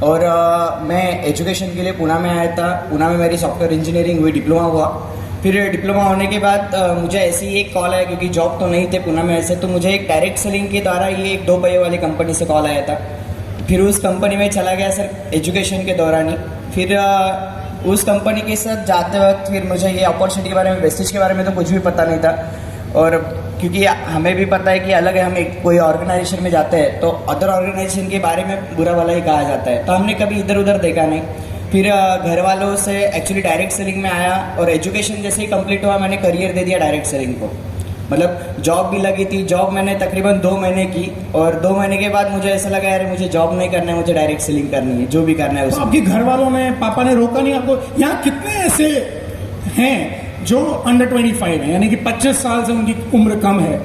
और मैं एजुकेशन के लिए पुणे में आया था। पुणे में मेरी सॉफ्टवेयर इंजीनियरिंग हुई, डिप्लोमा हुआ। फिर डिप्लोमा होने के बाद मुझे ऐसी ही एक कॉल आया, क्योंकि जॉब तो नहीं थे पुणे में ऐसे, तो मुझे एक डायरेक्ट सेलिंग के द्वारा ये एक 2 पहिए वाली कंपनी से कॉल आया था। फिर उस कंपनी में चला गया सर, एजुकेशन के दौरान ही। फिर उस कंपनी के साथ जाते वक्त फिर मुझे ये अपॉर्चुनिटी के बारे में, वेस्टेज के बारे में तो कुछ भी पता नहीं था। और क्योंकि हमें भी पता है कि अलग है, हम एक कोई ऑर्गेनाइजेशन में जाते हैं तो अदर ऑर्गेनाइजेशन के बारे में बुरा वाला ही कहा जाता है, तो हमने कभी इधर उधर देखा नहीं। फिर घर वालों से एक्चुअली डायरेक्ट सेलिंग में आया, और एजुकेशन जैसे ही कंप्लीट हुआ मैंने करियर दे दिया डायरेक्ट सेलिंग को। मतलब जॉब भी लगी थी, जॉब मैंने तकरीबन 2 महीने की, और 2 महीने के बाद मुझे ऐसा लगा यार मुझे जॉब नहीं करना है, मुझे डायरेक्ट सेलिंग करनी है, जो भी करना है उसमें। आपके घर वालों ने, पापा ने रोका नहीं आपको? यहाँ कितने ऐसे हैं जो अंडर 25 है, यानी कि 25 साल से उनकी उम्र कम है?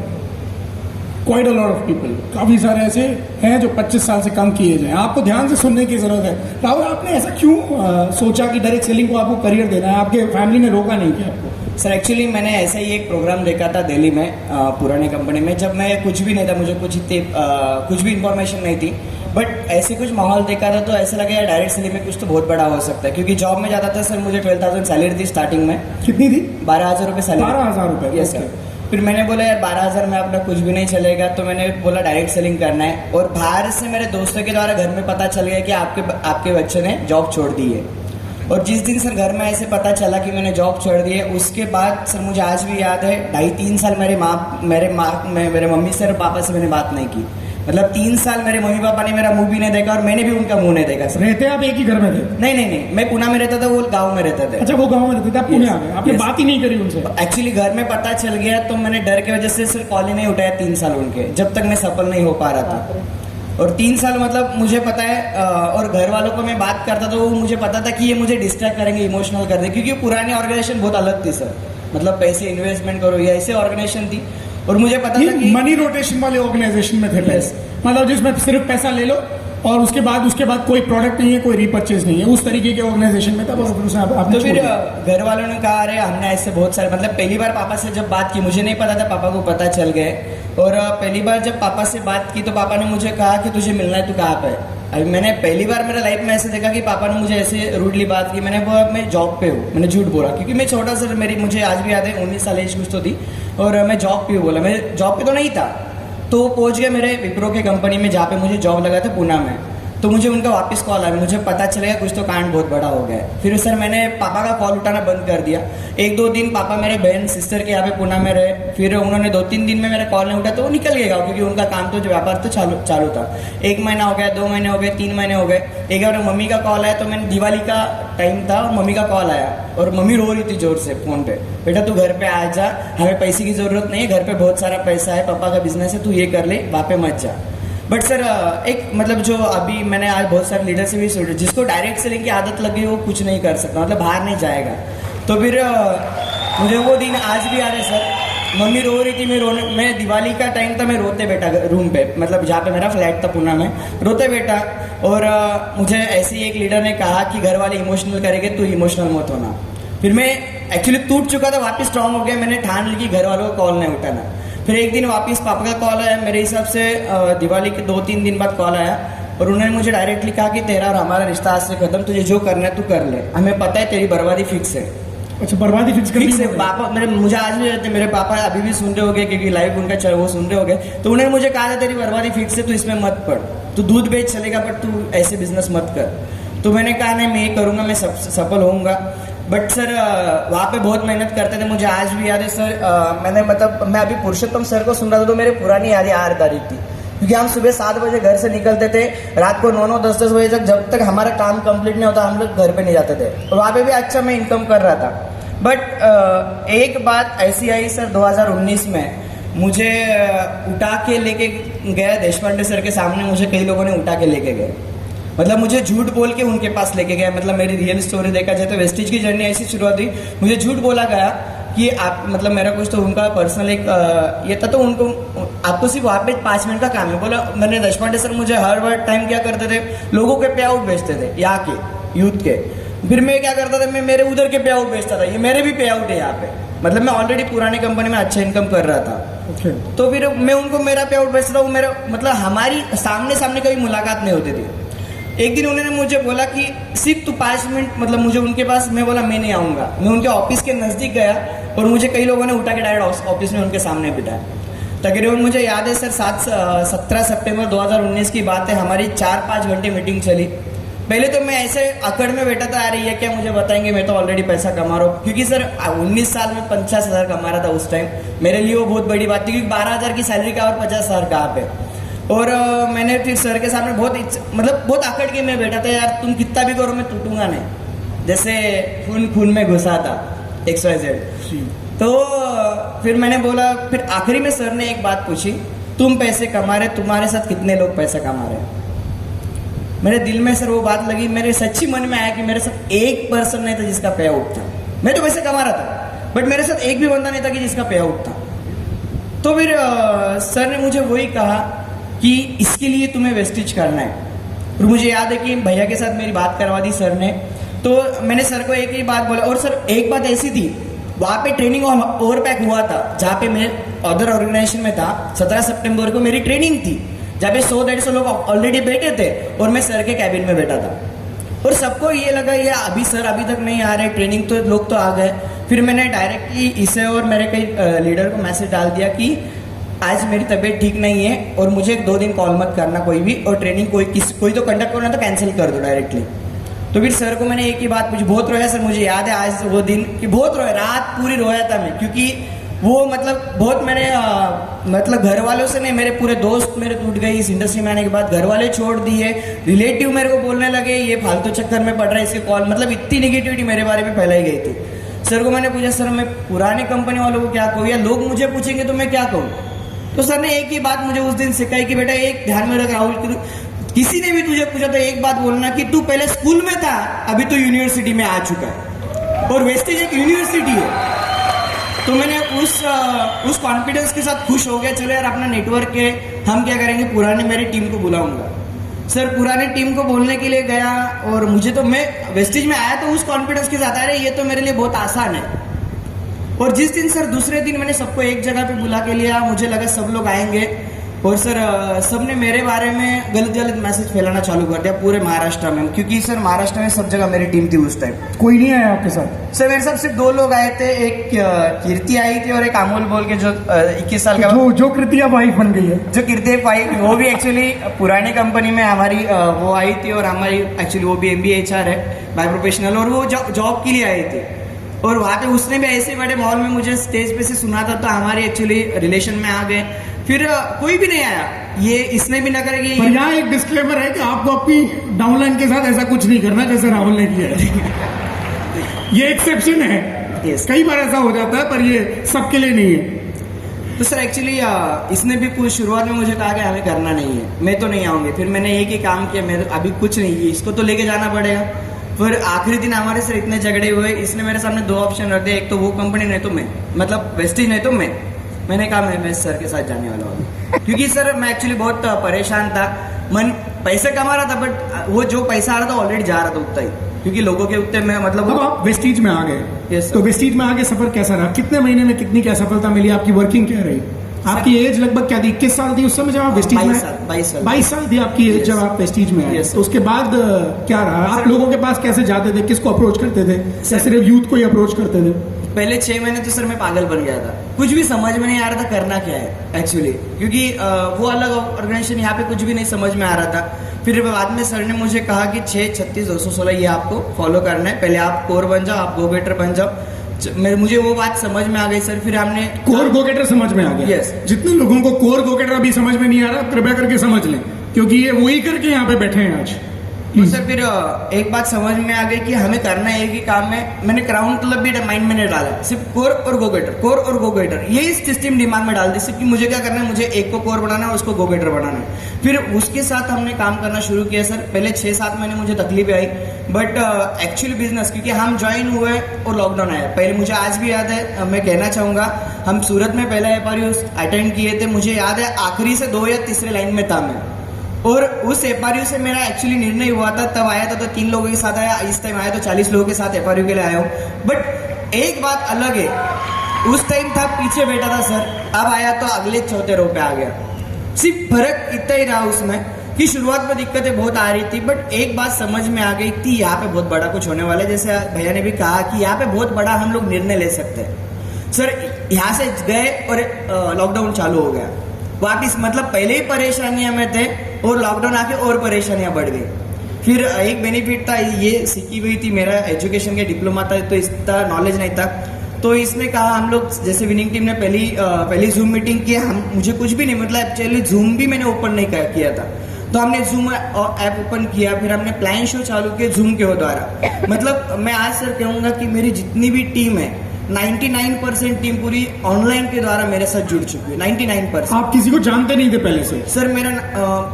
Quite a lot of people, काफी सारे ऐसे हैं जो 25 साल से कम किए जाए। आपको ध्यान से सुनने की जरूरत है। राहुल, आपने ऐसा क्यों सोचा कि डायरेक्ट सेलिंग को आपको करियर देना है? आपके फैमिली ने रोका नहीं क्या आपको? सर एक्चुअली मैंने ऐसा ही एक प्रोग्राम देखा था दिल्ली में, पुरानी कंपनी में, जब मैं कुछ भी नहीं था, मुझे कुछ भी इंफॉर्मेशन नहीं थी, बट ऐसे कुछ माहौल देखा था तो ऐसा लगा यार डायरेक्ट सेलिंग में कुछ तो बहुत बड़ा हो सकता है। क्योंकि जॉब में जाता था सर, मुझे 12,000 सैलरी थी स्टार्टिंग में। कितनी थी? 12,000 रुपये सैलरी। 12,000 रुपये? Yes sir. फिर मैंने बोला यार 12,000 में अपना कुछ भी नहीं चलेगा, तो मैंने बोला डायरेक्ट सेलिंग करना है। और बाहर से मेरे दोस्तों के द्वारा घर में पता चल गया कि आपके बच्चे ने जॉब छोड़ दी है। और जिस दिन सर घर में ऐसे पता चला कि मैंने जॉब छोड़ दी है, उसके बाद सर मुझे आज भी याद है 2.5-3 साल मेरे मम्मी से और पापा से मैंने बात नहीं की। मतलब 3 साल मेरे मम्मी पापा ने मेरा मुंह भी नहीं देखा और मैंने भी उनका मुंह नहीं देखा सर। रहते आप एक ही घर में थे? नहीं, मैं पुणे में रहता था, वो गाँव में रहता था। अच्छा, वो गाँव में रहते थे, आप पुणे आ गए, आपने बात ही नहीं करी उनसे? एक्चुअली घर में पता चल गया तो मैंने डर की वजह से सर कॉल ही नहीं उठाया 3 साल उनके, जब तक मैं सफल नहीं हो पा रहा था। और 3 साल मतलब मुझे पता है, और घर वालों को मैं बात करता तो वो मुझे पता था कि ये मुझे डिस्ट्रैक्ट करेंगे, इमोशनल कर देंगे, क्योंकि पुरानी ऑर्गेनाइजेशन बहुत अलग थी सर। मतलब पैसे इन्वेस्टमेंट करो, ये ऐसे ऑर्गेनाइजेशन थी। और मुझे पता था कि मनी रोटेशन वाले ऑर्गेनाइजेशन में थे पैसे, मतलब जिसमें सिर्फ पैसा ले लो और उसके बाद कोई प्रोडक्ट नहीं है, कोई रिपर्चेज नहीं है, उस तरीके के ऑर्गेनाइजेशन में था। तो फिर घर वालों ने कहा अरे हमने ऐसे बहुत सारे, मतलब पहली बार पापा से जब बात की, मुझे नहीं पता था, पापा को पता चल गए। और पहली बार जब पापा से बात की तो पापा ने मुझे कहा कि तुझे मिलना है, तू कहाँ पे है? अभी मैंने पहली बार मेरे लाइफ में ऐसे देखा कि पापा ने मुझे ऐसे रूडली बात की। मैंने बोला मैं जॉब पे हूँ, मैंने झूठ बोला, क्योंकि मैं छोटा सर, मुझे आज भी याद है 19 साल एज कुछ तो थी, और मैं जॉब पे हूँ बोला। मैं जॉब पे तो नहीं था। तो वो पहुंच गया मेरे विप्रो के कंपनी में, जहाँ पे मुझे जॉब लगा था पुणे में। तो मुझे उनका वापस कॉल आया, मुझे पता चलेगा कुछ तो कांड बहुत बड़ा हो गया है। फिर सर मैंने पापा का कॉल उठाना बंद कर दिया। 1-2 दिन पापा मेरे बहन सिस्टर के यहाँ पे पुणे में रहे। फिर उन्होंने 2-3 दिन में मेरा कॉल नहीं उठा तो वो निकल गया, क्योंकि उनका काम तो व्यापार तो चालू था। 1 महीना हो गया, 2 महीने हो गए, 3 महीने हो गए। एक बार मम्मी का कॉल आया, तो मैंने दिवाली का टाइम था और मम्मी का कॉल आया, और मम्मी रो रही थी जोर से फोन पे, बेटा तू घर पे आ जा, हमें पैसे की जरूरत नहीं है, घर पे बहुत सारा पैसा है, पापा का बिजनेस है, तू ये कर ले, वहाँ पे मत जा। बट सर एक मतलब जो अभी मैंने आज बहुत सारे लीडर से भी सुना, जिसको डायरेक्ट सेलिंग की आदत लगी वो कुछ नहीं कर सकता, मतलब बाहर नहीं जाएगा। तो फिर मुझे वो दिन आज भी आ रहे सर, मम्मी रो रही थी, मैं दिवाली का टाइम था, मैं रोते बैठा रूम पे, मतलब जहाँ पे मेरा फ्लैट था पुणे में, रोते बैठा। और मुझे ऐसे ही एक लीडर ने कहा कि घर वाले इमोशनल करेंगे, तू इमोशनल मत होना। फिर मैं एक्चुअली टूट चुका था, वापस स्ट्रांग हो गया, मैंने ठान ली कि घर वालों को कॉल नहीं उठाना। फिर एक दिन वापस पापा का कॉल आया, मेरे हिसाब से दिवाली के 2-3 दिन बाद कॉल आया, और उन्होंने मुझे डायरेक्टली कहा कि तेरा और हमारा रिश्ता आज से खत्म, तुझे जो करना है तू कर ले, हमें पता है तेरी बर्बादी फिक्स है। अच्छा, बर्बादी फिक्स है पापा। मुझे आज भी रहते, मेरे पापा अभी भी सुन रहे हो गए, क्योंकि लाइव उनका चल वो सुन रहे हो गए। तो उन्होंने मुझे कहा था तेरी बर्बादी फिक्स है, तू इसमें मत पड़, तू दूध बेच चलेगा बट तू ऐसे बिजनेस मत कर। तो मैंने कहा नहीं, मैं ये करूँगा, मैं सफल होऊंगा। बट सर वहाँ पे बहुत मेहनत करते थे, मुझे आज भी याद है सर। मैं अभी पुरुषोत्तम सर को सुन रहा था तो मेरे पुरानी यादें आ रही थी, क्योंकि हम सुबह 7 बजे घर से निकलते थे, रात को 9-9, 10-10 बजे तक, जब तक हमारा काम कंप्लीट नहीं होता हम लोग घर पे नहीं जाते थे। और वहाँ पे भी अच्छा मैं इनकम कर रहा था। बट एक बात ऐसी आई सर 2019 में, मुझे उठा के लेके गया देशपांडे सर के सामने, मुझे कई लोगों ने उठा के लेके गए, मतलब मुझे झूठ बोल के उनके पास लेके गया। मतलब मेरी रियल स्टोरी देखा जाए तो वेस्टेज की जर्नी ऐसी शुरुआत हुई, मुझे झूठ बोला गया कि आप, मतलब मेरा कुछ तो उनका पर्सनल एक ये था, तो उनको आपको सिर्फ वहाँ पे 5 मिनट का काम है। बोला मैंने देशपांडे सर मुझे हर टाइम क्या करते थे, लोगों के पे आउट बेचते थे यहाँ के यूथ के। फिर मैं क्या करता था, मैं मेरे उधर के पे आउट बेचता था, ये मेरे भी पे आउट है यहाँ पे। मतलब मैं ऑलरेडी पुरानी कंपनी में अच्छा इनकम कर रहा था। तो फिर मैं उनको मेरा पे आउट बेचता था, वो मेरा मतलब हमारी सामने कभी मुलाकात नहीं होती थी। एक दिन उन्होंने मुझे बोला कि सिर्फ तू 5 मिनट मतलब मुझे उनके पास, मैं बोला मैं नहीं आऊँगा। मैं उनके ऑफिस के नज़दीक गया और मुझे कई लोगों ने उठा के डायरेक्ट ऑफिस में उनके सामने बिठाया। तकरीबन मुझे याद है सर 17 सितंबर 2019 की बात है, हमारी 4-5 घंटे मीटिंग चली। पहले तो मैं ऐसे अकड़ में बैठा था, अरे ये क्या मुझे बताएंगे, मैं तो ऑलरेडी पैसा कमा रहा हूँ। क्योंकि सर 19 साल में 50,000 कमा रहा था उस टाइम, मेरे लिए वो बहुत बड़ी बात थी, क्योंकि 12,000 की सैलरी का और 50,000 कहाँ पे। और मैंने फिर सर के सामने बहुत अकड़ के मैं बैठा था, यार तुम कितना भी करो मैं टूटूंगा नहीं, जैसे खून में घुसा था XYZ। तो फिर मैंने बोला, फिर आखिरी में सर ने एक बात पूछी, तुम पैसे कमा रहे, तुम्हारे साथ कितने लोग पैसा कमा रहे? मेरे दिल में सर वो बात लगी, मेरे सच्ची मन में आया कि मेरे साथ एक पर्सन नहीं था जिसका पे आउट था। मैं तो पैसे कमा रहा था, बट मेरे साथ एक भी बंदा नहीं था कि जिसका पे आउट था। तो फिर सर ने मुझे वही कहा कि इसके लिए तुम्हें वेस्टेज करना है। और मुझे याद है कि भैया के साथ मेरी बात करवा दी सर ने, तो मैंने सर को एक ही बात बोला। और सर एक बात ऐसी थी, वहाँ पे ट्रेनिंग ओवरपैक हुआ था, जहाँ पे मैं अदर ऑर्गेनाइजेशन में था। 17 सितंबर को मेरी ट्रेनिंग थी, जहाँ पे 100-150 लोग ऑलरेडी बैठे थे और मैं सर के कैबिन में बैठा था। और सबको ये लगा ये अभी सर अभी तक नहीं आ रहे, ट्रेनिंग तो लोग तो आ गए। फिर मैंने डायरेक्टली इसे और मेरे कई लीडर को मैसेज डाल दिया कि आज मेरी तबीयत ठीक नहीं है और मुझे 2 दिन कॉल मत करना कोई भी, और ट्रेनिंग कोई तो कंडक्ट करना तो कैंसिल कर दो डायरेक्टली। तो फिर सर को मैंने एक ही बात पूछी, बहुत रोया सर, मुझे याद है आज वो दिन कि बहुत रोया, रात पूरी रोया था मैं, क्योंकि वो मतलब बहुत मैंने मतलब घर वालों से नहीं, मेरे पूरे दोस्त मेरे टूट गए इस इंडस्ट्री में आने के बाद, घर वाले छोड़ दिए, रिलेटिव मेरे को बोलने लगे ये फालतू चक्कर में पड़ रहा है, इसके कॉल, मतलब इतनी निगेटिविटी मेरे बारे में फैलाई गई थी। सर को मैंने पूछा, सर मैं पुरानी कंपनी वालों को क्या कहूँ, या लोग मुझे पूछेंगे तो मैं क्या कहूँ? तो सर ने एक ही बात मुझे उस दिन सिखाई कि बेटा एक ध्यान में रख राहुल, किसी ने भी तुझे पूछा तो एक बात बोलना कि तू पहले स्कूल में था, अभी तो यूनिवर्सिटी में आ चुका है, और वेस्टेज एक यूनिवर्सिटी है। तो मैंने उस कॉन्फिडेंस के साथ खुश हो गया, चलो यार अपना नेटवर्क है, हम क्या करेंगे, पुराने मेरी टीम को बुलाऊंगा। सर पुरानी टीम को बोलने के लिए गया, और मुझे तो मैं वेस्टेज में आया तो उस कॉन्फिडेंस के साथ, अरे ये तो मेरे लिए बहुत आसान है। और जिस दिन सर दूसरे दिन मैंने सबको एक जगह पे बुला के लिया, मुझे लगा सब लोग आएंगे, और सर सबने मेरे बारे में गलत मैसेज फैलाना चालू कर दिया पूरे महाराष्ट्र में, क्योंकि सर महाराष्ट्र में सब जगह मेरी टीम थी उस टाइम। कोई नहीं आया आपके साथ? सर मेरे साथ सिर्फ 2 लोग आए थे, एक कीर्ति आई थी और एक अमोल बोल के जो 21 साल का, जो कीर्ति अब वाइफ बन गई है, जो कीर्ति वाइफ, वो भी एक्चुअली पुरानी कंपनी में हमारी वो आई थी, और हमारी एक्चुअली वो भी MBA HR है बाय प्रोफेशनल, और वो जॉब के लिए आई थी। और वहाँ पे उसने भी ऐसे बड़े माहौल में मुझे स्टेज पे से सुना था, तो हमारे एक्चुअली रिलेशन में आ गए। फिर कोई भी नहीं आया, ये इसने भी ना करेगी। पर यहाँ एक डिस्क्लेमर है कि आपको अपनी डाउनलाइन के साथ ऐसा कुछ नहीं करना जैसे राहुल ने किया है। ये एक्सेप्शन है, कई बार ऐसा हो जाता है, पर ये सबके लिए नहीं है। तो सर एक्चुअली इसने भी कुछ शुरुआत में मुझे कहा कि हमें करना नहीं है, मैं तो नहीं आऊँगी। फिर मैंने एक ही काम किया, मैं अभी कुछ नहीं है, इसको तो लेके जाना पड़ेगा। फिर आखिरी दिन हमारे सर इतने झगड़े हुए, इसने मेरे सामने 2 ऑप्शन रख दिए, एक तो वो कंपनी नहीं तो मैं, मतलब वेस्टेज नहीं तो मैंने कहा मैं सर के साथ जाने वाला हूँ। क्योंकि सर मैं एक्चुअली बहुत परेशान था, मन पैसे कमा रहा था, बट वो जो पैसा आ रहा था ऑलरेडी जा रहा था उतना ही, क्योंकि लोगों के उत्ते में मतलब। अब आप वेस्टीज में आ गए, Yes, तो वेस्टीज में आगे सफर कैसा रहा? कितने महीने में कितनी क्या सफलता मिली? आपकी वर्किंग क्या रही? आपकी एज लगभग क्या थी? 21 साल थी उस समय जब आप वेस्टीज में? 22 साल थी आपकी एज जब आप वेस्टीज में आए। तो उसके बाद क्या रहा? आप लोगों के पास कैसे जाते थे, किसको अप्रोच करते थे, या सिर्फ यूथ को ही अप्रोच करते थे? पहले 6 महीने तो सर मैं पागल बन गया था, कुछ भी समझ में नहीं आ रहा था करना क्या है एक्चुअली, क्योंकि वो अलग ऑर्गेनाइजेशन, यहाँ पे कुछ भी नहीं समझ में आ रहा था। फिर बाद में सर ने मुझे कहा कि 6-36-216 ये आपको फॉलो करना है, पहले आप कोर बन जाओ, आप गो गेटर बन जाओ। मुझे वो बात समझ में आ गई सर। फिर हमने कोर गो गेटर समझ में आ गया। Yes. जितने लोगों को कोर गो गेटर अभी समझ में नहीं आ रहा, कृपया करके समझ लें, क्योंकि ये वही करके यहाँ पे बैठे हैं आज। तो सर फिर एक बात समझ में आ गई कि हमें करना है एक ही काम है। मैंने क्राउन क्लब भी माइंड में नहीं डाला, सिर्फ कोर और गो गेटर, कोर और गो गेटर, यही सिस्टम दिमाग में डाल दी सिर्फ कि मुझे क्या करना है, मुझे एक को कोर बनाना है, उसको गो गेटर बनाना है। फिर उसके साथ हमने काम करना शुरू किया सर। पहले 6-7 महीने मुझे तकलीफ आई, बट एक्चुअली बिजनेस, क्योंकि हम ज्वाइन हुए और लॉकडाउन आया। पहले मुझे आज भी याद है, मैं कहना चाहूँगा, हम सूरत में पहला FRU अटेंड किए थे, मुझे याद है आखिरी से 2 या तीसरे लाइन में था मैं, और उस FRU से मेरा एक्चुअली निर्णय हुआ था, तब आया था तो 3 लोगों के साथ आया, इस टाइम आया तो 40 लोगों के साथ FRU के लिए आया हूँ। बट एक बात अलग है, उस टाइम था पीछे बैठा था सर, अब आया तो अगले 4थे रो पे आ गया। सिर्फ फर्क इतना ही रहा उसमें कि शुरुआत में दिक्कतें बहुत आ रही थी, बट एक बात समझ में आ गई थी, यहाँ पे बहुत बड़ा कुछ होने वाला है। जैसे भैया ने भी कहा कि यहाँ पे बहुत बड़ा हम लोग निर्णय ले सकते हैं। सर यहाँ से गए और लॉकडाउन चालू हो गया वापिस, मतलब पहले ही परेशानियां में थे और लॉकडाउन आके और परेशानियां बढ़ गई। फिर एक बेनिफिट था, ये सीखी हुई थी, मेरा एजुकेशन का डिप्लोमा था तो इसका नॉलेज नहीं था। तो इसने कहा हम लोग जैसे विनिंग टीम ने पहली जूम मीटिंग की, हम मुझे कुछ भी नहीं, मतलब एक्चुअली जूम भी मैंने ओपन नहीं किया था। तो हमने जूम ऐप ओपन किया, फिर हमने प्लान शो चालू किया जूम के द्वारा। मतलब मैं आज सर कहूँगा कि मेरी जितनी भी टीम है 99% टीम पूरी ऑनलाइन के द्वारा मेरे साथ जुड़ चुकी है। 99%। आप किसी को जानते नहीं थे पहले से? सर मेरा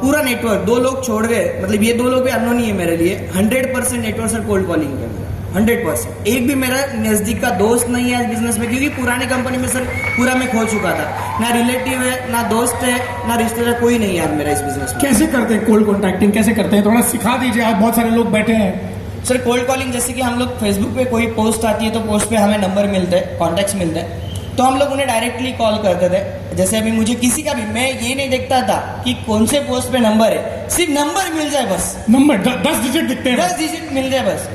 पूरा नेटवर्क, 2 लोग छोड़ गए, मतलब ये 2 लोग भी अननोन ही है मेरे लिए। 100% नेटवर्क सर कोल्ड कॉलिंग पे, 100%। एक भी मेरा नजदीक का दोस्त नहीं है आज बिजनेस में, क्योंकि पुरानी कंपनी में सर पूरा मैं खो चुका था। ना रिलेटिव है, ना दोस्त है, ना रिश्तेदार, कोई नहीं है मेरा इस बिजनेस में। कैसे करते हैं कोल्ड कॉन्टैक्टिंग, कैसे करते हैं? थोड़ा सिखा दीजिए, आप बहुत सारे लोग बैठे हैं। सर कोल्ड कॉलिंग जैसे कि हम लोग फेसबुक पे कोई पोस्ट आती है तो पोस्ट पे हमें नंबर मिलते हैं, कॉन्टैक्ट्स मिलते हैं, तो हम लोग उन्हें डायरेक्टली कॉल करते थे। जैसे अभी मुझे किसी का भी, मैं ये नहीं देखता था कि कौन से पोस्ट पे नंबर है, सिर्फ नंबर मिल जाए बस, नंबर 10 डिजिट दिखते हैं, 10 डिजिट मिल जाए बस।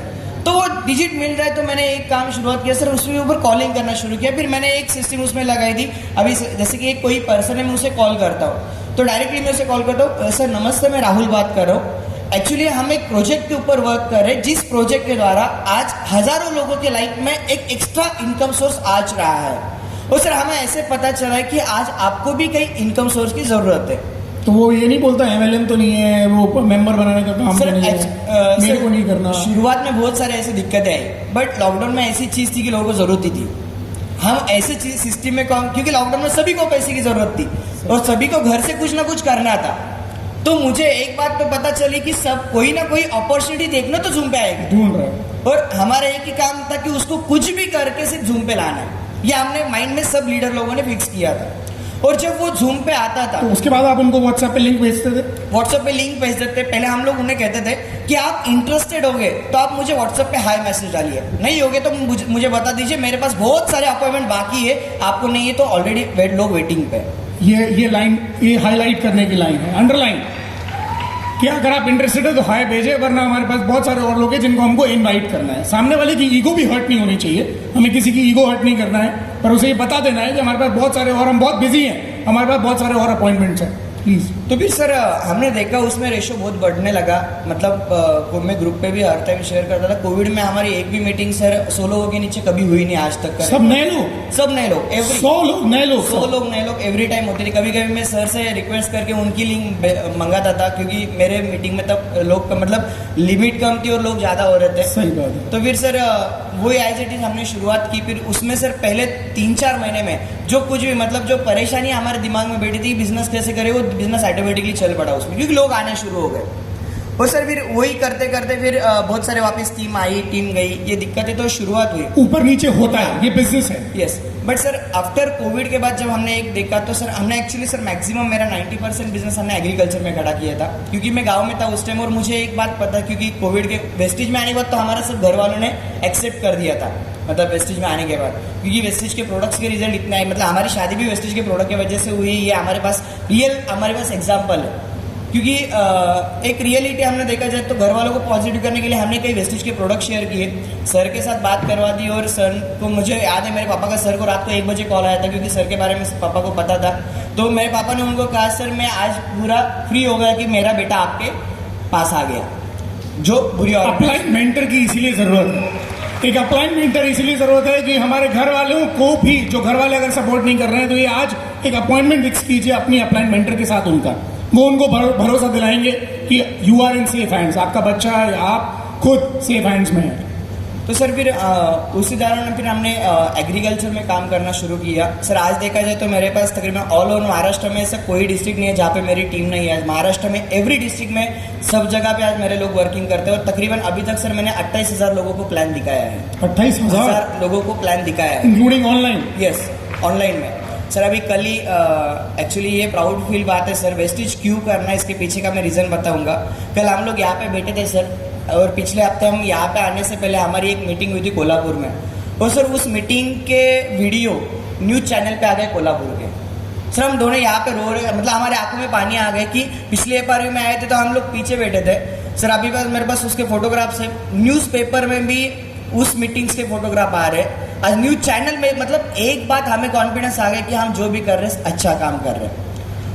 तो वो डिजिट मिल रहा है तो मैंने एक काम शुरुआत किया सर, उसके ऊपर कॉलिंग करना शुरू किया। फिर मैंने एक सिस्टम उसमें लगाई थी। अभी जैसे कि एक कोई पर्सन है, मैं उसे कॉल करता हूँ तो डायरेक्टली मैं उसे कॉल करता हूँ, सर नमस्ते, मैं राहुल बात कर रहा हूँ। एक्चुअली हम एक प्रोजेक्ट के ऊपर वर्क कर रहे हैं, जिस प्रोजेक्ट के द्वारा आज हजारों लोगों के लाइफ में एक एक्स्ट्रा इनकम सोर्स आज रहा है। और सर हमें ऐसे पता चला है कि आज आपको भी कई इनकम सोर्स की जरूरत है। तो वो ये नहीं बोलता MLM तो नहीं है, वो मेंबर बनाने का काम सर तो नहीं है, मेरे को नहीं करना। शुरुआत में बहुत सारे ऐसे दिक्कतें आई, बट लॉकडाउन में ऐसी चीज थी कि लोगों को जरूरत ही थी। हम ऐसे चीज सिस्टम में काम, क्योंकि लॉकडाउन में सभी को पैसे की जरूरत थी और सभी को घर से कुछ ना कुछ करना था। तो मुझे एक बात तो पता चली कि सब कोई ना कोई अपॉर्चुनिटी देखना तो जूम पे आएगी, ढूंढ रहा है। और हमारा एक ही काम था कि उसको कुछ भी करके सिर्फ जूम पे लाना है। ये हमने माइंड में सब लीडर लोगों ने फिक्स किया था। और जब वो जूम पे आता था तो उसके बाद आप उनको व्हाट्सएप पे लिंक भेजते थे? व्हाट्सएप पे लिंक भेज देते। पहले हम लोग उन्हें कहते थे कि आप इंटरेस्टेड होगे तो आप मुझे व्हाट्सएप पे हाई मैसेज डालिए, नहीं होगे तो मुझे बता दीजिए, मेरे पास बहुत सारे अपॉइंटमेंट बाकी है, आपको नहीं है तो ऑलरेडी लोग वेटिंग पे। ये लाइन, ये हाईलाइट करने की लाइन है, अंडरलाइन, कि अगर आप इंटरेस्टेड है तो हाई भेजे, वरना हमारे पास बहुत सारे और लोग हैं जिनको हमको इनवाइट करना है। सामने वाले की ईगो भी हर्ट नहीं होनी चाहिए, हमें किसी की ईगो हर्ट नहीं करना है, पर उसे ये बता देना है कि हमारे पास बहुत सारे और, हम बहुत बिजी हैं, हमारे पास बहुत सारे और अपॉइंटमेंट्स हैं, प्लीज। तो फिर सर हमने देखा उसमें रेशो बहुत बढ़ने लगा। मतलब मैं ग्रुप पे भी हर टाइम शेयर करता था, कोविड में हमारी एक भी मीटिंग सर 100 लोगों के नीचे कभी हुई नहीं आज तक। सब नए लोग, 100 नए लोग, 100 लोग नए लोग एवरी टाइम होते थे। कभी कभी मैं सर से रिक्वेस्ट करके उनकी लिंक मंगाता था, क्योंकि मेरे मीटिंग में तब लोग मतलब लिमिट कम थी और लोग ज्यादा हो रहे थे। सही बात है। तो फिर सर वो एज इट इज हमने शुरुआत की। फिर उसमें सर पहले 3-4 महीने में जो कुछ भी, मतलब जो परेशानी हमारे दिमाग में बैठी थी बिजनेस कैसे करे, वो बिजनेस ऑटोमेटिकली चल पड़ा उसमें, क्योंकि लोग आने शुरू हो गए। और सर फिर वही करते करते फिर बहुत सारे वापस टीम आई, टीम गई, ये दिक्कतें तो शुरुआत हुई। ऊपर नीचे होता है, ये बिजनेस है। Yes, but sir after Covid के बाद जब हमने एक देखा तो सर हमने एक्चुअली सर मैक्सिमम मेरा 90% बिजनेस हमने एग्रीकल्चर में खड़ा किया था, क्योंकि मैं गांव में था उस टाइम। और मुझे एक बात पता, क्योंकि कोविड के वेस्टेज में आने के बाद तो हमारा सब घर वालों ने एक्सेप्ट कर दिया था, मतलब वेस्टेज में आने के बाद, क्योंकि वेस्टेज के प्रोडक्ट्स के रिजल्ट इतना है, मतलब हमारी शादी भी वेस्टेज के प्रोडक्ट की वजह से हुई। ये हमारे पास हमारे पास एग्जाम्पल है, क्योंकि एक रियलिटी हमने देखा जाए तो घर वालों को पॉजिटिव करने के लिए हमने कई वेस्टेज के प्रोडक्ट शेयर किए, सर के साथ बात करवा दी। और सर को, मुझे याद है मेरे पापा का सर को रात को 1 बजे कॉल आया था, क्योंकि सर के बारे में पापा को पता था। तो मेरे पापा ने उनको कहा सर मैं आज पूरा फ्री हो गया कि मेरा बेटा आपके पास आ गया। जो बुरी अपलाइन मेंटर की इसीलिए जरूरत है, एक अपलाइन मेंटर इसीलिए जरूरत है कि हमारे घर वालों को भी, जो घर वाले अगर सपोर्ट नहीं कर रहे हैं तो ये आज एक अपॉइंटमेंट फिक्स कीजिए अपनी अपलाइन मेंटर के साथ उनका, वो उनको भरोसा दिलाएंगे कि you are in safe hands, आपका बच्चा या आप खुद सेफ हैंड्स में है। तो सर फिर उसी दौरान में फिर हमने एग्रीकल्चर में काम करना शुरू किया। सर आज देखा जाए तो मेरे पास तकरीबन ऑल ओवर महाराष्ट्र में ऐसा कोई डिस्ट्रिक्ट नहीं है जहाँ पे मेरी टीम नहीं है। महाराष्ट्र में एवरी डिस्ट्रिक्ट में सब जगह पे आज मेरे लोग वर्किंग करते हैं। और तकरीबन अभी तक सर मैंने 28,000 लोगों को प्लान दिखाया है। 28,000 लोगों को प्लान दिखाया है, इंक्लूडिंग ऑनलाइन? यस, ऑनलाइन में। सर अभी कल ही एक्चुअली ये प्राउड फील बात है सर, वेस्टेज क्यों करना है इसके पीछे का मैं रीज़न बताऊंगा। कल हम लोग यहाँ पे बैठे थे सर, और पिछले हफ्ते हम यहाँ पे आने से पहले हमारी एक मीटिंग हुई थी कोल्हापुर में। और सर उस मीटिंग के वीडियो न्यूज़ चैनल पे आ गए कोल्हापुर के। सर हम दोनों यहाँ पे रो रहे, मतलब हमारे आंखों में पानी आ गए कि पिछले बार में आए थे तो हम लोग पीछे बैठे थे सर, अभी बस मेरे पास उसके फोटोग्राफ्स है, न्यूज़पेपर में भी उस मीटिंग्स के फोटोग्राफ आ रहे हैं, आज न्यूज चैनल में, मतलब एक बात हमें कॉन्फिडेंस आ गया कि हम जो भी कर रहे हैं अच्छा काम कर रहे हैं।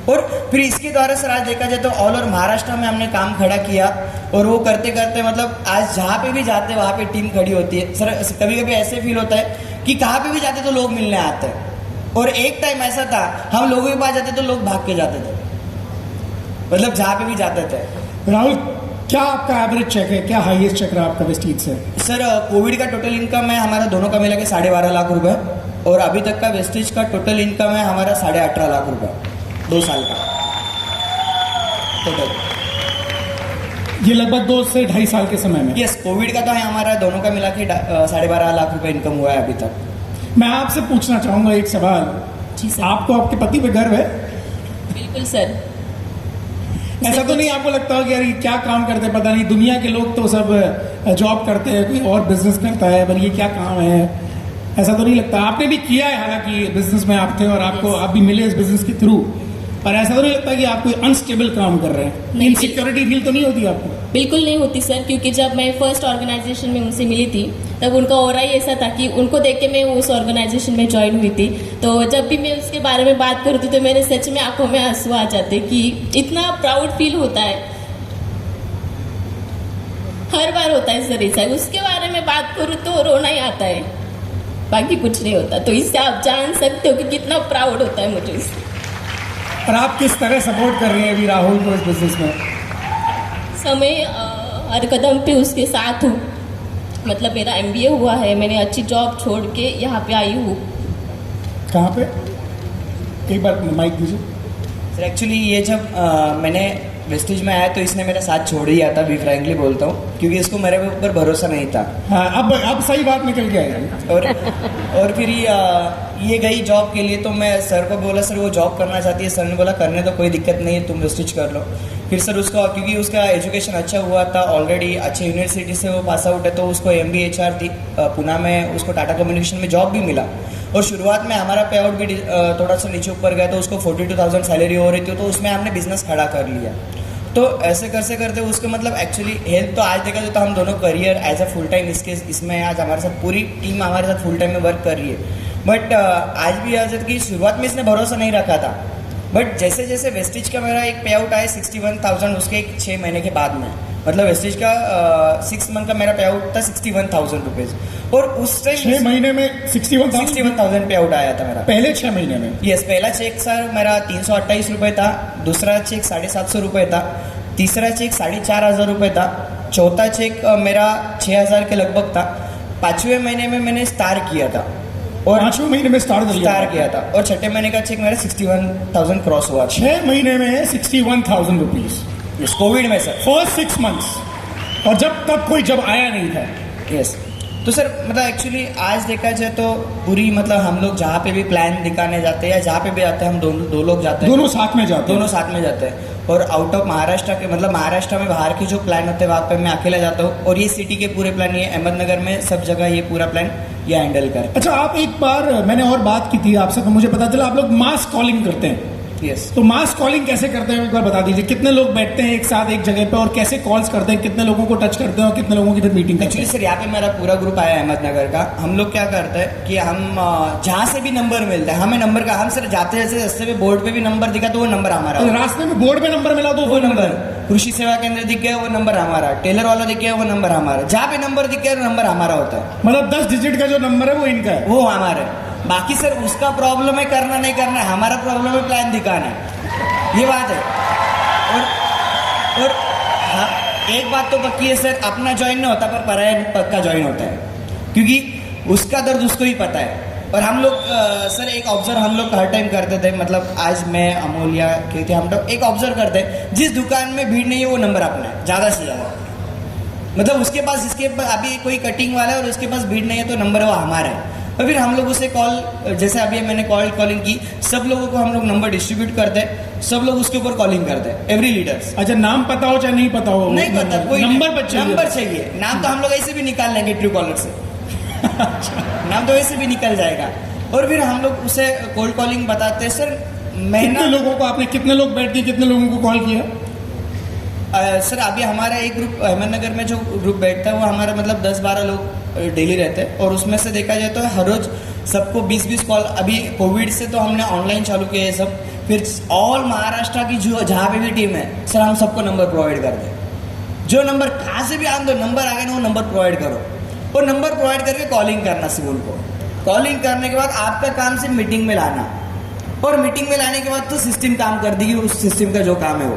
और फिर इसके द्वारा सर आज देखा जाए तो ऑल ओवर महाराष्ट्र में हमने काम खड़ा किया, और वो करते करते मतलब आज जहाँ पे भी जाते हैं वहाँ पे टीम खड़ी होती है सर। कभी कभी ऐसे फील होता है कि कहाँ पे भी जाते तो लोग मिलने आते हैं, और एक टाइम ऐसा था हम लोगों के पास जाते तो लोग भाग के जाते थे, मतलब जहाँ पे भी जाते थे। राहुल, क्या आपका एवरेज चेक है, क्या हाईएस्ट चेक रहा आपका वेस्टीज से? सर कोविड का टोटल इनकम है हमारा दोनों का मिला के 12.5 लाख रुपए, और अभी तक का वेस्टेज का टोटल इनकम है हमारा 18.5 लाख रुपए 2 साल का टोटल। ये लगभग 2 से 2.5 साल के समय में। यस, कोविड का तो है हमारा दोनों का मिला के 12.5 लाख रुपए इनकम हुआ है अभी तक। मैं आपसे पूछना चाहूंगा एक सवाल। जी सर। आपको आपके पति पे गर्व है? बिल्कुल सर। ऐसा तो नहीं आपको लगता हो कि यार ये क्या काम करते हैं, पता नहीं, दुनिया के लोग तो सब जॉब करते हैं, कोई और बिजनेस करता है, पर ये क्या काम है, ऐसा तो नहीं लगता? आपने भी किया है, हालांकि बिजनेस में आप थे और आपको आप भी मिले इस बिजनेस के थ्रू, पर ऐसा तो नहीं लगता कि आप कोई अनस्टेबल काम कर रहे हैं? नहीं, इनसिक्योरिटी फील तो नहीं होती आपको? बिल्कुल नहीं होती सर, क्योंकि जब मैं फर्स्ट ऑर्गेनाइजेशन में उनसे मिली थी तब उनका ऑरा ही ऐसा था कि उनको देख के मैं उस ऑर्गेनाइजेशन में ज्वाइन हुई थी, तो जब भी मैं उसके बारे में बात करती तो मेरे सच में आंखों में आंसू आ जाते कि इतना प्राउड फील होता है। हर बार होता है सर ऐसा, उसके बारे में बात करूँ तो रोना ही आता है, बाकी कुछ नहीं होता। तो इससे आप जान सकते हो कि कितना प्राउड होता है मुझे इससे। और आप किस तरह सपोर्ट कर रहे हैं अभी राहुल को इस बिजनेस में? समय हर कदम पे उसके साथ हूँ, मतलब मेरा MBA हुआ है, मैंने अच्छी जॉब छोड़ के यहाँ पे आई हूँ। कहाँ पे? एक बार माइक दीजिए सर एक्चुअली ये जब मैंने वेस्टेज में आया तो इसने मेरा साथ छोड़ ही दिया था, भी फ्रैंकली बोलता हूँ, क्योंकि इसको मेरे ऊपर भरोसा नहीं था। हाँ, अब सही बात निकल के आई। और फिर ये गई जॉब के लिए, तो मैं सर को बोला सर वो जॉब करना चाहती है, सर ने बोला करने तो कोई दिक्कत नहीं है, तुम वेस्टेज कर लो। फिर सर उसका, क्योंकि उसका एजुकेशन अच्छा हुआ था ऑलरेडी, अच्छे यूनिवर्सिटी से वो पास आउट है, तो उसको MBA HR थी पुणे में, उसको टाटा कम्युनिकेशन में जॉब भी मिला। और शुरुआत में हमारा पे आउट भी थोड़ा सा नीचे ऊपर गया, तो उसको 42,000 सैलरी हो रही थी, तो उसमें हमने बिजनेस खड़ा कर लिया। तो ऐसे करते करते उसको मतलब एक्चुअली हेल्प तो आज देखा जाए तो हम दोनों career as a full time इसमें आज हमारे साथ पूरी टीम हमारे साथ फुल टाइम में वर्क कर रही है। बट आज भी आज कि शुरुआत में इसने भरोसा नहीं रखा था, बट जैसे जैसे वेस्टेज का मेरा एक पे आउट आया 61,000 उसके 6 महीने के बाद में, मतलब वेस्टेज का 6 मंथ का मेरा पे आउट था 61,000 रुपीज, और उस टाइम 6 महीने में 61,000 पे आउट आया था मेरा पहले 6 महीने में। यस, पहला चेक सर मेरा 328 रुपये था, दूसरा चेक 750 रुपये था, तीसरा चेक 4,500 रुपये था, चौथा चेक मेरा 6,000 के लगभग था, 5वें महीने में मैंने स्टार किया था, और 5वें महीने में स्टार किया था, और 6ठे महीने का चेक मेरा 61,000 क्रॉस हुआ। 6 महीने में 61,000 रुपीज कोविड में सर, फर्स्ट 6 मंथ्स, और तब कोई आया नहीं था। यस, तो सर मतलब एक्चुअली आज देखा जाए तो पूरी मतलब हम लोग जहाँ पे भी प्लान दिखाने जाते हैं या जहाँ पे भी आते हैं, हम दो लोग जाते हैं, दोनों साथ में जाते हैं। और आउट ऑफ महाराष्ट्र के, मतलब महाराष्ट्र में बाहर के जो प्लान होते हैं वहाँ पे मैं अकेला जाता हूँ, और ये सिटी के पूरे प्लान, ये अहमदनगर में सब जगह ये पूरा प्लान ये हैंडल कर। अच्छा, आप एक बार मैंने और बात की थी आपसे, तो मुझे पता चला आप लोग मास कॉलिंग करते हैं। यस, तो मास कॉलिंग कैसे करते हैं एक बार बता दीजिए। कितने लोग बैठते हैं एक साथ एक जगह पे और कैसे कॉल्स करते हैं, कितने लोगों को टच करते हैं और कितने लोगों की फिर मीटिंग करते एक्चुअली हैं? सर यहाँ पे मेरा पूरा ग्रुप आया है अहमदनगर का। हम लोग क्या करते हैं कि हम जहाँ से भी नंबर मिलता है हमें नंबर का, हम सर जाते जैसे रास्ते पे बोर्ड पे भी नंबर दिखा तो वो नंबर हमारा, तो रास्ते में बोर्ड पे नंबर मिला तो वो नंबर, कृषि सेवा केंद्र दिख गया वो नंबर हमारा, टेलर वाला दिख गया वो नंबर हमारा, जहाँ पे नंबर दिख गया वो नंबर हमारा होता है। मतलब 10 डिजिट का जो नंबर है वो इनका है, वो हमारा है। बाकी सर उसका प्रॉब्लम है करना नहीं करना है, हमारा प्रॉब्लम है प्लान दिखाना है, ये बात है। और हाँ, एक बात तो पक्की है सर, अपना ज्वाइन नहीं होता पर पराया पक्का ज्वाइन होता है, क्योंकि उसका दर्द उसको ही पता है। और हम लोग सर एक ऑब्जर्व हम लोग हर टाइम करते थे, मतलब आज मैं अमोलिया के थे, हम लोग एक ऑब्जर्व करते हैं, जिस दुकान में भीड़ नहीं है वो नंबर अपना है ज़्यादा से ज़्यादा, मतलब उसके पास अभी कोई कटिंग वाला है और उसके पास भीड़ नहीं है तो नंबर वो हमारा है। और फिर हम लोग उसे कॉल, जैसे अभी मैंने कॉलिंग की, सब लोगों को हम लोग नंबर डिस्ट्रीब्यूट करते हैं, सब लोग उसके ऊपर कॉलिंग करते हैं, एवरी लीडर्स। अच्छा, नाम पता हो चाहे नहीं पता हो, नहीं पता, कोई नंबर चाहिए। नाम तो हम लोग ऐसे भी निकाल लेंगे ट्रू कॉलर से नाम तो वैसे भी निकल जाएगा। और फिर हम लोग उसे कोल्ड कॉलिंग बताते हैं सर, मैं कितने ना लोगों को आपने, कितने लोग बैठ के कितने लोगों को कॉल किया? सर अभी हमारा एक ग्रुप अहमदनगर में जो ग्रुप बैठता है वो हमारा मतलब 10-12 लोग डेली रहते हैं, और उसमें से देखा जाए तो हर रोज सबको 20-20 कॉल, अभी कोविड से तो हमने ऑनलाइन चालू किया है सब, फिर ऑल महाराष्ट्र की जो जहाँ पे भी टीम है सर हम सबको नंबर प्रोवाइड कर दें, जो नंबर कहाँ से भी आन दो, नंबर आ गए ना वो नंबर प्रोवाइड करो, और नंबर प्रोवाइड करके कॉलिंग करना सिर्फ उनको, कॉलिंग करने के बाद आपका काम सिर्फ मीटिंग में लाना, और मीटिंग में लाने के बाद तो सिस्टम काम कर देगी, उस सिस्टम का जो काम है वो।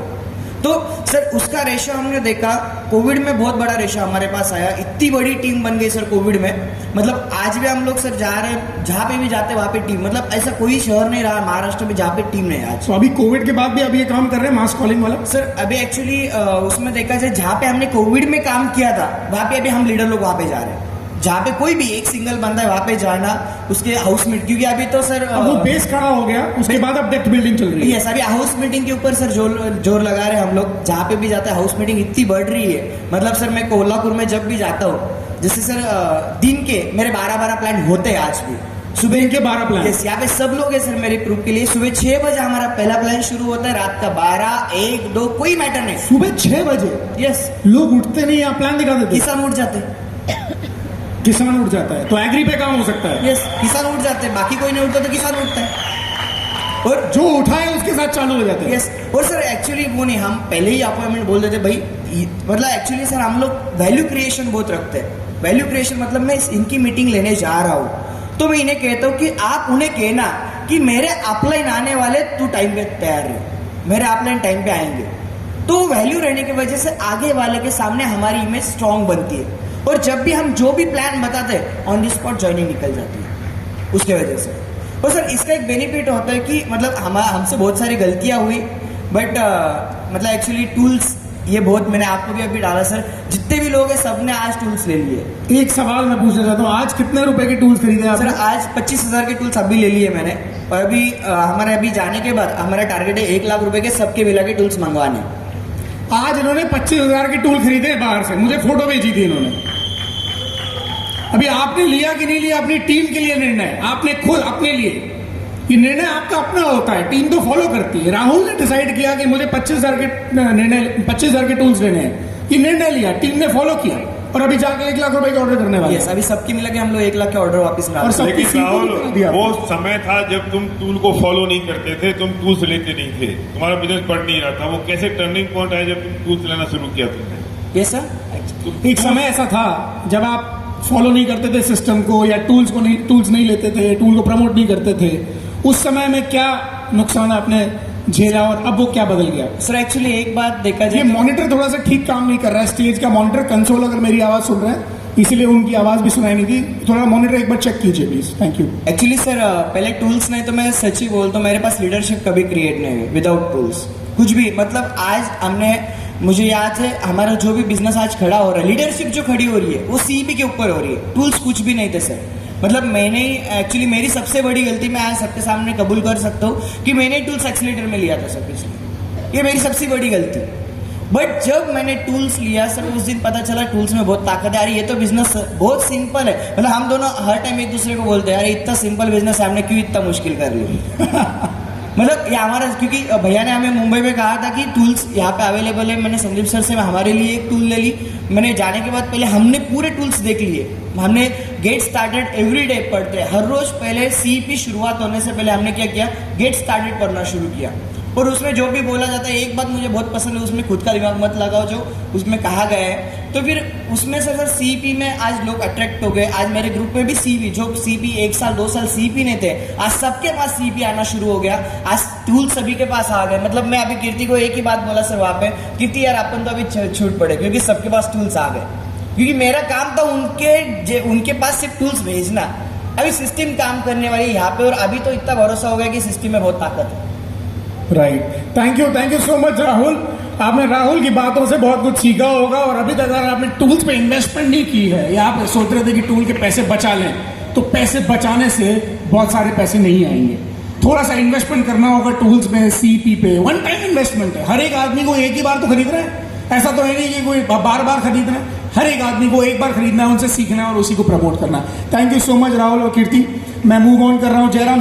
तो सर उसका रेशियो हमने देखा कोविड में, बहुत बड़ा रेशियो हमारे पास आया, इतनी बड़ी टीम बन गई सर कोविड में, मतलब आज भी हम लोग सर जा रहे हैं जहाँ पे भी जाते वहाँ पे टीम, मतलब ऐसा कोई शहर नहीं रहा महाराष्ट्र में जहाँ पे टीम नहीं है आज। तो अभी कोविड के बाद भी अभी ये काम कर रहे हैं मास कॉलिंग वाला? सर अभी एक्चुअली उसमें देखा जाए जहाँ पे हमने कोविड में काम किया था वहाँ पे अभी हम लीडर लोग वहाँ पे जा रहे हैं, जहाँ पे कोई भी एक सिंगल बंदा है वहाँ पे जाना, उसके हाउस मीट, क्योंकि अभी तो सर अब वो बेस खड़ा हो गया, उसके बाद अब डेप्थ बिल्डिंग चल रही है। यस, अभी हाउस मीटिंग के ऊपर सर जोर लगा रहे हैं हम लोग, जहाँ पे भी जाते हैं हाउस मीटिंग इतनी बढ़ रही है, मतलब सर मैं कोल्हापुर में जब भी जाता हूँ, जैसे सर दिन के मेरे 12 प्लान होते हैं आज भी, सुबह के 12 प्लान। यस, यहाँ पे सब लोग है सर मेरे प्रूफ के लिए, सुबह 6 बजे हमारा पहला प्लान शुरू होता है, रात का 12, 1, 2 कोई मैटर नहीं, सुबह 6 बजे यस लोग उठते नहीं, आप प्लान दिखा देते? किसान उठ जाते हैं, किसान उठ जाता है तो एग्री पे काम हो सकता है। यस किसान उठ जाते हैं, बाकी कोई नहीं उठता तो किसान उठता है, और जो उठाए उसके साथ चालू हो जाते हैं। यस और सर एक्चुअली वो नहीं, हम पहले ही अपॉइंटमेंट बोल देते भाई, मतलब एक्चुअली सर हम लोग वैल्यू क्रिएशन बहुत रखते हैं, वैल्यू क्रिएशन मतलब मैं इनकी मीटिंग लेने जा रहा हूँ तो मैं इन्हें कहता हूँ कि आप उन्हें कहना कि मेरे अपलाइन आने वाले, तू टाइम पे तैयार रहे, मेरे अपलाइन टाइम पे आएंगे, तो वैल्यू रहने की वजह से आगे वाले के सामने हमारी इमेज स्ट्रांग बनती है, और जब भी हम जो भी प्लान बताते हैं ऑन द स्पॉट ज्वाइनिंग निकल जाती है उसके वजह से। और सर इसका एक बेनिफिट होता है कि मतलब हमसे बहुत सारी गलतियां हुई, बट मतलब एक्चुअली टूल्स ये बहुत, मैंने आपको भी अभी डाला सर, जितने भी लोग हैं सबने आज टूल्स ले लिए। एक सवाल मैं पूछना चाहता हूँ, आज कितने रुपए के टूल्स खरीदे आपने? सर आज 25,000 के टूल्स अभी ले लिए मैंने, और अभी हमारे अभी जाने के बाद हमारा टारगेट है 1 लाख रुपए के सबके मिला के टूल्स मंगवाने। आज इन्होंने 25,000 के टूल खरीदे बाहर से, मुझे फोटो भेजी थी इन्होंने। अभी आपने लिया कि नहीं लिया अपनी टीम के लिए निर्णय, आपने खुद अपने लिए, ये निर्णय आपका अपना होता है, टीम तो फॉलो करती है। राहुल ने डिसाइड किया कि मुझे 25,000 के टूल्स लेने हैं, ये निर्णय लिया, टीम ने फॉलो किया, और अभी जाके 1 लाख रुपए का ऑर्डर करने वाले। यस, अभी सबके मिला के हम लोग 1 लाख के ऑर्डर वापस ला और रहे हैं। सबकी लेकिन सीटों राहुल, को दिया। वो समय था जब तुम टूल को फॉलो नहीं करते थे, तुम टूल्स लेते नहीं थे, तुम्हारा बिजनेस बढ़ नहीं रहा था। वो कैसे टर्निंग पॉइंट है जब तुम टूल्स लेना शुरू किया तुमने? यस सर, एक समय ऐसा था जब आप फॉलो नहीं करते थे सिस्टम को, या टूल्स नहीं लेते थे, टूल को प्रमोट नहीं करते थे, उस समय में क्या नुकसान आपने झेला और अब वो क्या बदल गया? सर एक्चुअली एक बात देखा ये जाए, मॉनिटर थोड़ा सा ठीक काम नहीं कर रहा है, स्टेज का मॉनिटर कंसोल, अगर मेरी आवाज सुन रहे हैं इसीलिए उनकी आवाज भी सुनाई नहीं थी, थोड़ा मॉनिटर एक बार चेक कीजिए please, thank you. Actually sir पहले टूल्स नहीं तो मैं सच ही बोलता हूँ, मेरे पास लीडरशिप कभी क्रिएट नहीं हुई विदाउट टूल्स, कुछ भी। मतलब आज हमने, मुझे याद है हमारा जो भी बिजनेस आज खड़ा हो रहा है, लीडरशिप जो खड़ी हो रही है वो सीईपी के ऊपर हो रही है, टूल्स कुछ भी नहीं थे सर। मतलब मैंने एक्चुअली मेरी सबसे बड़ी गलती मैं आज सबके सामने कबूल कर सकता हूँ कि मैंने टूल्स एक्सीलेटर में लिया था सर पिछले, ये मेरी सबसे बड़ी गलती। बट जब मैंने टूल्स लिया सर उस दिन पता चला टूल्स में बहुत ताकत है। अरे ये तो बिजनेस बहुत सिंपल है, मतलब हम दोनों हर टाइम एक दूसरे को बोलते हैं अरे इतना सिंपल बिजनेस है, हमने क्यों इतना मुश्किल कर लिया। मतलब ये हमारा, क्योंकि भैया ने हमें मुंबई में कहा था कि टूल्स यहाँ पे अवेलेबल है, मैंने संदीप सर से हमारे लिए एक टूल ले ली। मैंने जाने के बाद पहले हमने पूरे टूल्स देख लिए, हमने गेट स्टार्टेड एवरी डे पढ़ते हैं हर रोज। पहले सीईपी शुरुआत होने से पहले हमने क्या किया, गेट स्टार्टेड पढ़ना शुरू किया, और उसमें जो भी बोला जाता है, एक बात मुझे बहुत पसंद है, उसमें खुद का दिमाग मत लगाओ, जो उसमें कहा गया है। तो फिर उसमें से सर सीईपी में आज लोग अट्रैक्ट हो गए। आज मेरे ग्रुप में भी सीईपी, जो सीईपी 1 साल 2 साल सीईपी नहीं थे, आज सबके पास सीईपी आना शुरू हो गया, आज टूल सभी के पास आ गए। मतलब मैं अभी कीर्ति को एक ही बात बोला सर वहाँ पे, कीर्ति यार अपन तो अभी छूट पड़े क्योंकि सबके पास टूल्स आ गए, क्योंकि मेरा काम था उनके पास सिर्फ टूल्स भेजना, अभी सिस्टम काम करने वाली यहाँ पे, और अभी तो इतना भरोसा हो गया कि सिस्टम में बहुत ताकत है। Right, thank you so much Rahul. आपने राहुल की बातों से बहुत कुछ सीखा होगा, और अभी तक अगर आपने टूल्स पे इन्वेस्टमेंट नहीं की है, या आप सोच रहे थे कि टूल के पैसे बचा लें, तो पैसे बचाने से बहुत सारे पैसे नहीं आएंगे। थोड़ा सा इन्वेस्टमेंट करना होगा टूल्स में, सीईपी पे, वन टाइम इन्वेस्टमेंट है। हर एक आदमी को एक ही बार तो खरीद रहे हैं, ऐसा तो है नहीं कि कोई बार बार खरीद रहे हैं, हर एक आदमी को एक बार खरीदना है, उनसे सीखना है और उसी को प्रमोट करना है। Thank you so much Rahul और कीर्ति। मैं मूव ऑन कर रहा हूँ। जयराम